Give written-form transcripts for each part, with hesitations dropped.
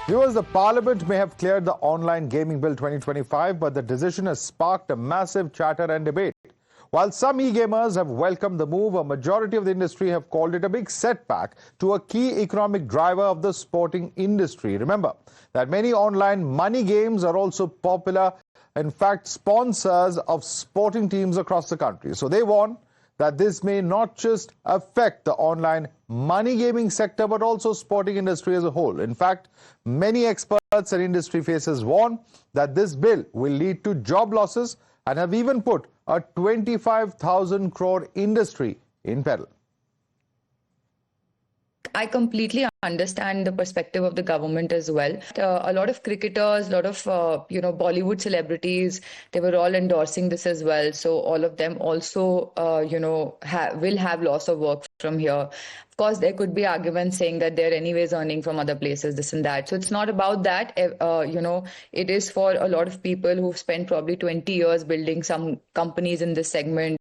Viewers, the Parliament may have cleared the Online Gaming Bill 2025, but the decision has sparked a massive chatter and debate. While some e-gamers have welcomed the move, a majority of the industry have called it a big setback to a key economic driver of the sporting industry. Remember that many online money games are also popular, in fact, sponsors of sporting teams across the country. So they warn that this may not just affect the online money gaming sector, but also sporting industry as a whole. In fact, many experts and industry faces warn that this bill will lead to job losses and have even put a 25,000 crore industry in peril. I completely understand the perspective of the government as well. A lot of cricketers, a lot of Bollywood celebrities, they were all endorsing this as well. So all of them also will have loss of work from here. Of course, there could be arguments saying that they're anyways earning from other places, this and that. So it's not about that. It is for a lot of people who've spent probably 20 years building some companies in this segment.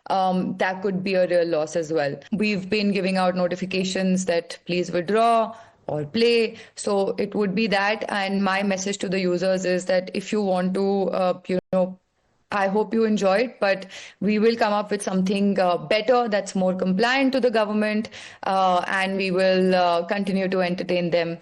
That could be a real loss as well. We've been giving out notifications that please withdraw or play. So it would be that. And my message to the users is that if you want to, I hope you enjoy it, but we will come up with something better that's more compliant to the government, and we will continue to entertain them.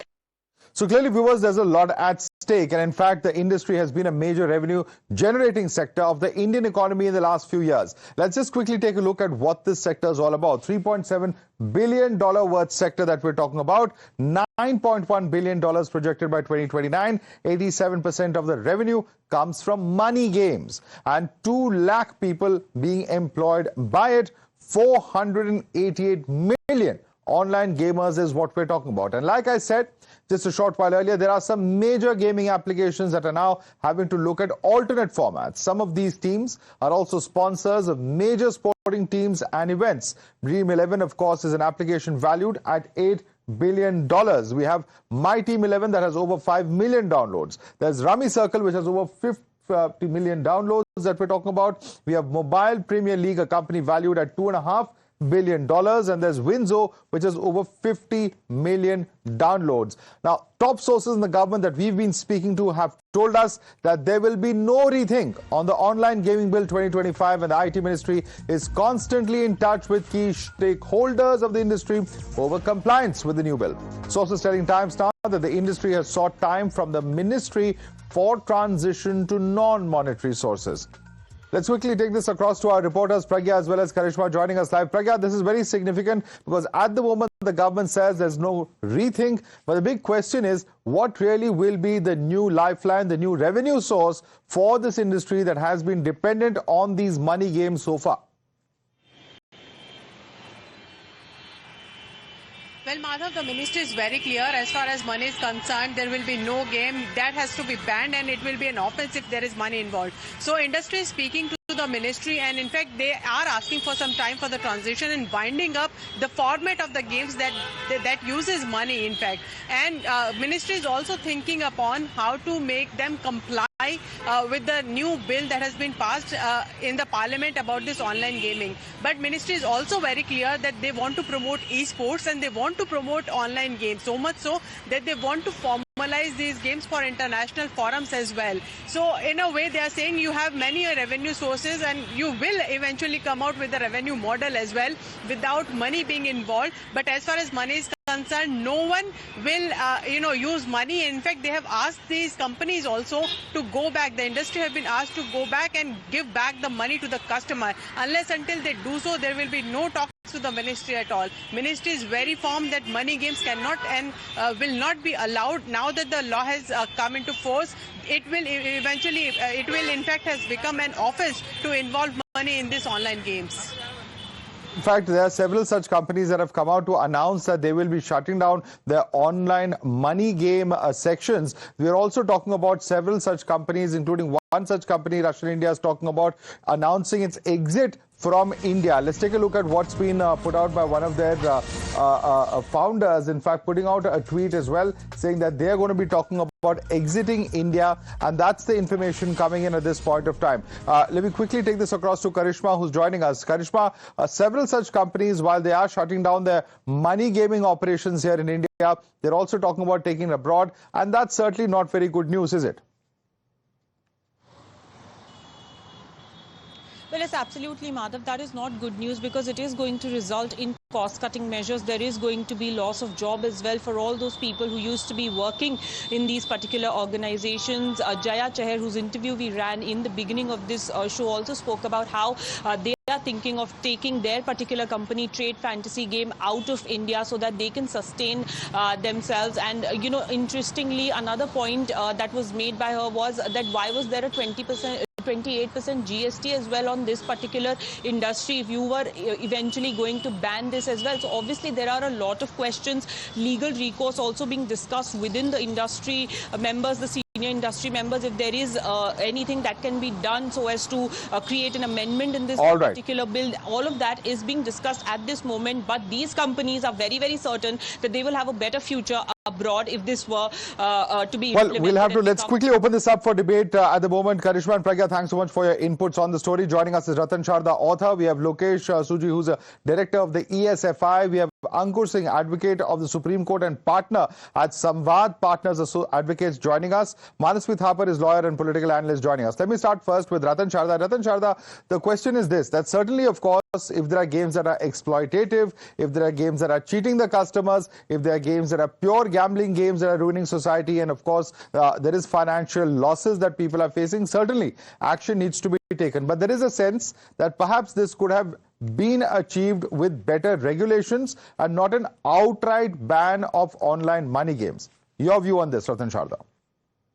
So clearly, viewers, there's a lot at stake. And in fact, the industry has been a major revenue generating sector of the Indian economy in the last few years. Let's just quickly take a look at what this sector is all about. $3.7 billion worth sector that we're talking about. $9.1 billion projected by 2029. 87% of the revenue comes from money games. And 2 lakh people being employed by it. 488 million online gamers is what we're talking about. And like I said just a short while earlier, there are some major gaming applications that are now having to look at alternate formats. Some of these teams are also sponsors of major sporting teams and events. Dream 11, of course, is an application valued at $8 billion. We have My Team 11 that has over 5 million downloads. There's Rummy Circle, which has over 50 million downloads that we're talking about. We have Mobile Premier League, a company valued at $2.5 billion, and there's Winzo, which has over 50 million downloads. Now, top sources in the government that we've been speaking to have told us that there will be no rethink on the Online Gaming Bill 2025, and the IT Ministry is constantly in touch with key stakeholders of the industry over compliance with the new bill. Sources telling Times Now that the industry has sought time from the ministry for transition to non-monetary sources. Let's quickly take this across to our reporters, Pragya as well as Karishma, joining us live. Pragya, this is very significant because at the moment the government says there's no rethink. But the big question is, what really will be the new lifeline, the new revenue source for this industry that has been dependent on these money games so far? Well, Madhav, the ministry is very clear. As far as money is concerned, there will be no game. That has to be banned, and it will be an offense if there is money involved. So industry is speaking to the ministry, and in fact they are asking for some time for the transition and winding up the format of the games that uses money, in fact. And ministry is also thinking upon how to make them comply with the new bill that has been passed in the parliament about this online gaming. But ministry is also very clear that they want to promote esports and they want to promote online games, so much so that they want to formalize these games for international forums as well. So in a way they are saying you have many revenue sources and you will eventually come out with a revenue model as well without money being involved. But as far as money is concerned, no one will use money. In fact, they have asked these companies also to go back. The industry have been asked to go back and give back the money to the customer. Unless until they do so, there will be no talks to the ministry at all. Ministry is very firm that money games cannot and will not be allowed. Now that the law has come into force, it will eventually, in fact has become an offense to involve money in these online games. In fact, there are several such companies that have come out to announce that they will be shutting down their online money game sections. We are also talking about several such companies, including One such company, Russian India, is talking about announcing its exit from India. Let's take a look at what's been put out by one of their founders. In fact, putting out a tweet as well, saying that they're going to be talking about exiting India, and that's the information coming in at this point of time. Let me quickly take this across to Karishma, who's joining us. Karishma, several such companies, while they are shutting down their money gaming operations here in India, they're also talking about taking it abroad, and that's certainly not very good news, is it? Well, yes, absolutely, Madhav. That is not good news because it is going to result in cost-cutting measures. There is going to be loss of job as well for all those people who used to be working in these particular organizations. Jaya Chahar, whose interview we ran in the beginning of this show, also spoke about how they are thinking of taking their particular company, Trade Fantasy Game, out of India so that they can sustain themselves. And, interestingly, another point that was made by her was that why was there a 28% GST as well on this particular industry if you were eventually going to ban this as well. So obviously there are a lot of questions, legal recourse also being discussed within the industry members, the senior industry members, if there is anything that can be done so as to create an amendment in this particular bill. All of that is being discussed at this moment, but these companies are very, very certain that they will have a better future abroad if this were to be implemented. Well, we'll have to, let's quickly open this up for debate at the moment. Karishma and Pragya, thanks so much for your inputs on the story. Joining us is Ratan Sharda, author. We have Lokesh Suji, who's a director of the ESFI. We have Ankur Singh, advocate of the Supreme Court and partner at Samvad Partners Advocates, joining us. Manasvi Thapar is lawyer and political analyst, joining us. Let me start first with Ratan Sharda. Ratan Sharda, the question is this, that certainly, of course, if there are games that are exploitative, if there are games that are cheating the customers, if there are games that are pure gambling games that are ruining society, and of course, there is financial losses that people are facing, certainly action needs to be taken. But there is a sense that perhaps this could have been achieved with better regulations and not an outright ban of online money games. Your view on this, Ratan Sharda?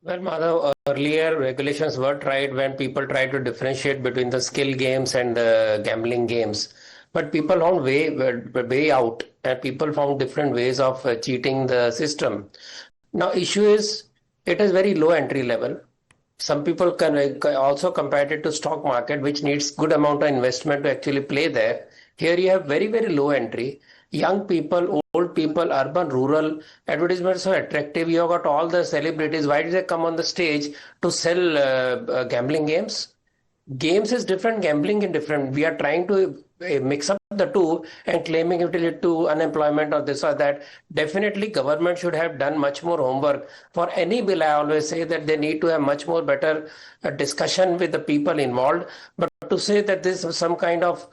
Well, Madhav, earlier regulations were tried when people tried to differentiate between the skill games and the gambling games. But people found way out, and people found different ways of cheating the system. Now, issue is, it is very low entry level. Some people can also compare it to stock market, which needs good amount of investment to actually play there. Here you have very, very low entry. Young people, old people, urban, rural, advertisements are attractive. You have got all the celebrities. Why did they come on the stage to sell gambling games? Games is different, gambling is different. We are trying to mix up the two and claiming it will lead to unemployment or this or that. Definitely government should have done much more homework. For any bill, I always say that they need to have much more better discussion with the people involved. But to say that this is some kind of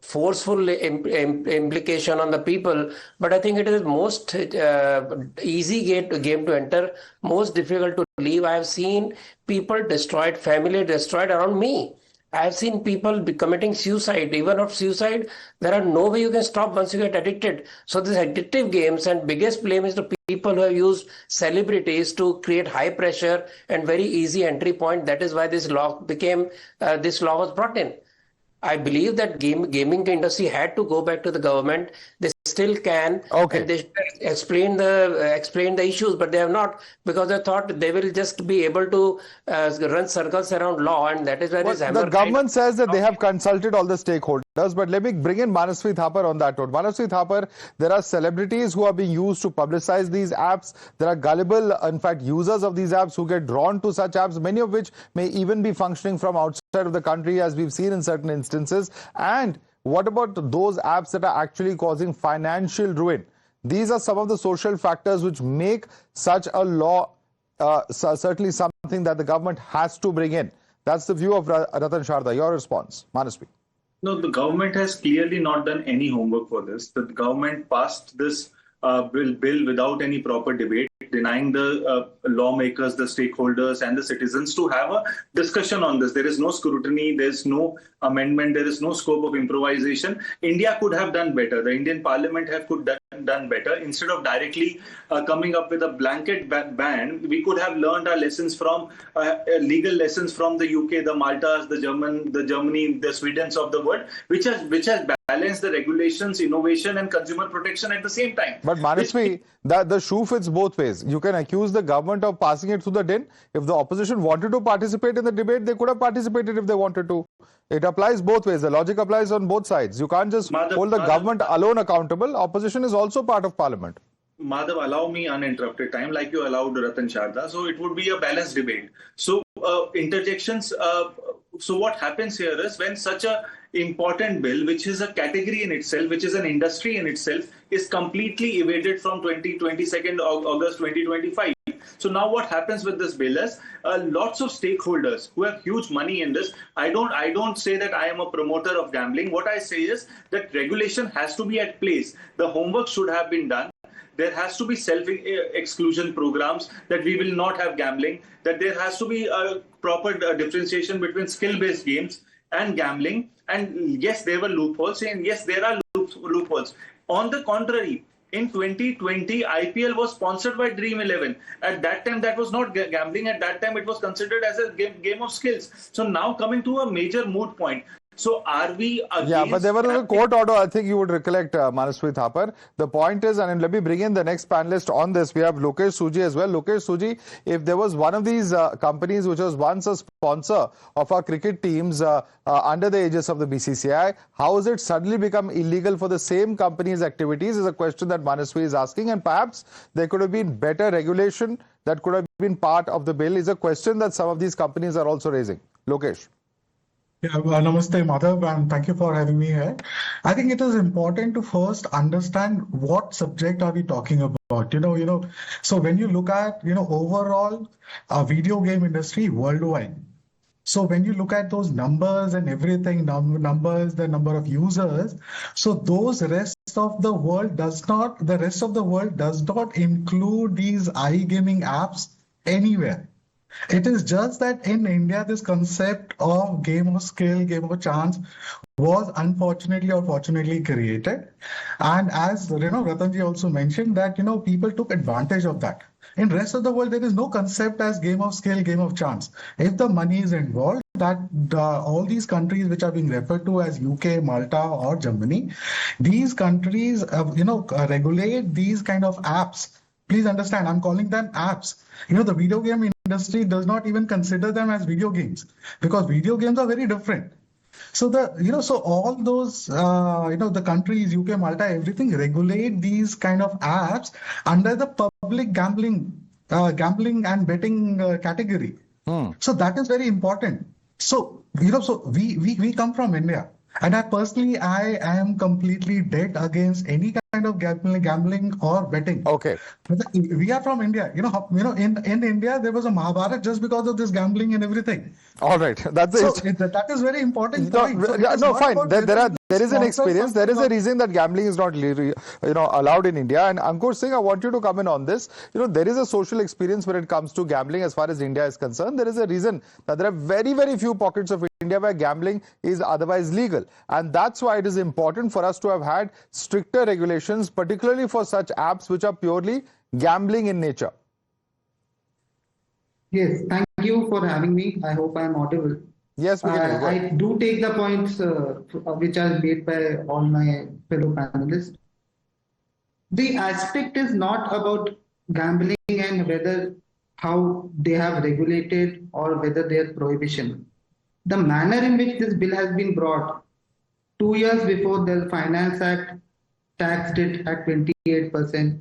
forceful implication on the people, but I think it is most easy game to enter, most difficult to leave. I have seen people destroyed, family destroyed around me. I have seen people committing suicide. Even of suicide, there are no way you can stop once you get addicted. So these addictive games, and biggest blame is the people who have used celebrities to create high pressure and very easy entry point. That is why this law was brought in. I believe that gaming industry had to go back to the government. They still can. Okay. And they should explain the issues, but they have not, because they thought they will just be able to run circles around law, and that is where this hammer. The government says that they have consulted all the stakeholders, but let me bring in Manasvi Thapar on that note. Manasvi Thapar, there are celebrities who are being used to publicize these apps. There are gullible, in fact, users of these apps who get drawn to such apps, many of which may even be functioning from outside of the country, as we've seen in certain instances. And what about those apps that are actually causing financial ruin? These are some of the social factors which make such a law certainly something that the government has to bring in. That's the view of Ratan Sharda. Your response, Manasvi? No, the government has clearly not done any homework for this. The government passed this bill without any proper debate, denying the lawmakers, the stakeholders, and the citizens to have a discussion on this. There is no scrutiny, there is no amendment, there is no scope of improvisation. India could have done better. The Indian Parliament could done better. Instead of directly coming up with a blanket ban, we could have learned our lessons from legal lessons from the UK, the Maltas, the Germany, the Swedens of the world, which has balanced the regulations, innovation, and consumer protection at the same time. But Manasvi, the shoe fits both ways. You can accuse the government of passing it through the din. If the opposition wanted to participate in the debate, they could have participated if they wanted to. It applies both ways. The logic applies on both sides. You can't just hold the government alone accountable. Opposition is also part of parliament. Madhav, allow me uninterrupted time like you allowed Ratan Sharda. So it would be a balanced debate. So interjections. So what happens here is when such a important bill, which is a category in itself, which is an industry in itself, is completely evaded from 22nd August 2025. So now what happens with this bill is lots of stakeholders who have huge money in this. I don't say that I am a promoter of gambling. What I say is that regulation has to be at place. The homework should have been done. There has to be self-exclusion programs that we will not have gambling, that there has to be a proper differentiation between skill-based games and gambling. And yes, there were loopholes, and yes, there are loopholes. On the contrary, in 2020, IPL was sponsored by Dream 11. At that time, that was not gambling. At that time, it was considered as a game of skills. So now coming to a major moot point. So are we against... Yeah, but there was a court order, I think you would recollect, Manasvi Thapar. The point is, and let me bring in the next panelist on this, we have Lokesh Suji as well. Lokesh Suji, if there was one of these companies which was once a sponsor of our cricket teams under the aegis of the BCCI, how has it suddenly become illegal for the same company's activities is a question that Manasvi is asking, and perhaps there could have been better regulation that could have been part of the bill is a question that some of these companies are also raising. Lokesh. Yeah, namaste, Madhav, and thank you for having me here. I think it is important to first understand what subject are we talking about. So when you look at, overall video game industry worldwide, so when you look at those numbers and everything, numbers, the number of users, so the rest of the world does not include these iGaming apps anywhere. It is just that in India, this concept of game of skill, game of chance was unfortunately or fortunately created. And as Ratanji also mentioned that, people took advantage of that. In rest of the world, there is no concept as game of skill, game of chance. If the money is involved, that all these countries which are being referred to as UK, Malta or Germany, these countries, regulate these kind of apps. Please understand, I'm calling them apps. The video game industry does not even consider them as video games because video games are very different. So so all those, the countries, UK, Malta, everything regulate these kind of apps under the public gambling and betting category. So that is very important. So, we come from India. And I am completely dead against any kind of gambling or betting. Okay. We are from India. In India, there was a Mahabharata just because of this gambling and everything. All right. That is very important point. Fine. There is an experience. There is a reason that gambling is not allowed in India. And Ankur Singh, I want you to come in on this. There is a social experience when it comes to gambling as far as India is concerned. There is a reason that there are very, very few pockets of India where gambling is otherwise legal. And that's why it is important for us to have had stricter regulations, particularly for such apps which are purely gambling in nature. Yes, thank you for having me. I hope I am audible. Yes, we can. I do take the points which are made by all my fellow panelists. The aspect is not about gambling and how they have regulated or whether they are prohibition. The manner in which this bill has been brought, 2 years before the Finance Act taxed it at 28%.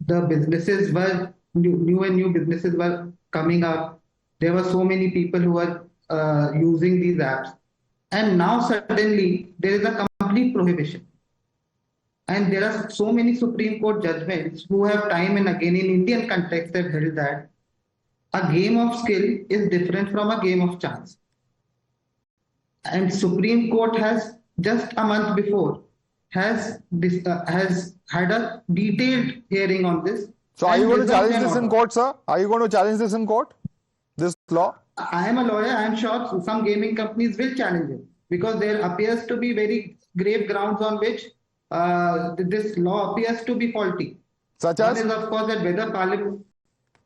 The businesses were, new businesses were coming up. There were so many people who were using these apps. And now suddenly there is a complete prohibition. And there are so many Supreme Court judgments who have time and again in Indian context have held that a game of skill is different from a game of chance. And Supreme Court has just a month before has had a detailed hearing on this. So are you going to challenge this in court, sir? Are you going to challenge this in court? This law? I am a lawyer. I am sure some gaming companies will challenge it because there appears to be very grave grounds on which this law appears to be faulty. Such One as? is, of course, that whether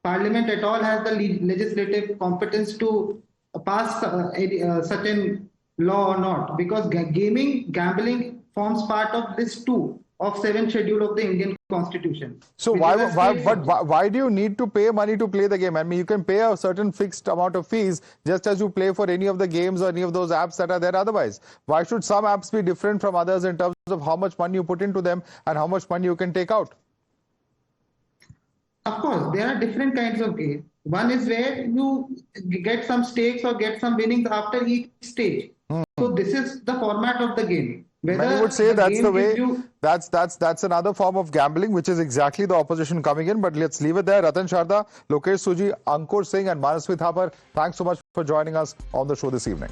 Parliament at all has the legislative competence to pass certain law or not, because gambling forms part of list 2 of 7th schedule of the Indian Constitution. So why do you need to pay money to play the game? I mean, you can pay a certain fixed amount of fees just as you play for any of the games or any of those apps that are there otherwise. Why should some apps be different from others in terms of how much money you put into them and how much money you can take out? Of course, there are different kinds of games. One is where you get some stakes or get some winnings after each stage. So this is the format of the game. Many would say that's the way. That's another form of gambling, which is exactly the opposition coming in. But let's leave it there. Ratan Sharda, Lokesh Suji, Ankur Singh, and Manasvi Thapar, thanks so much for joining us on the show this evening.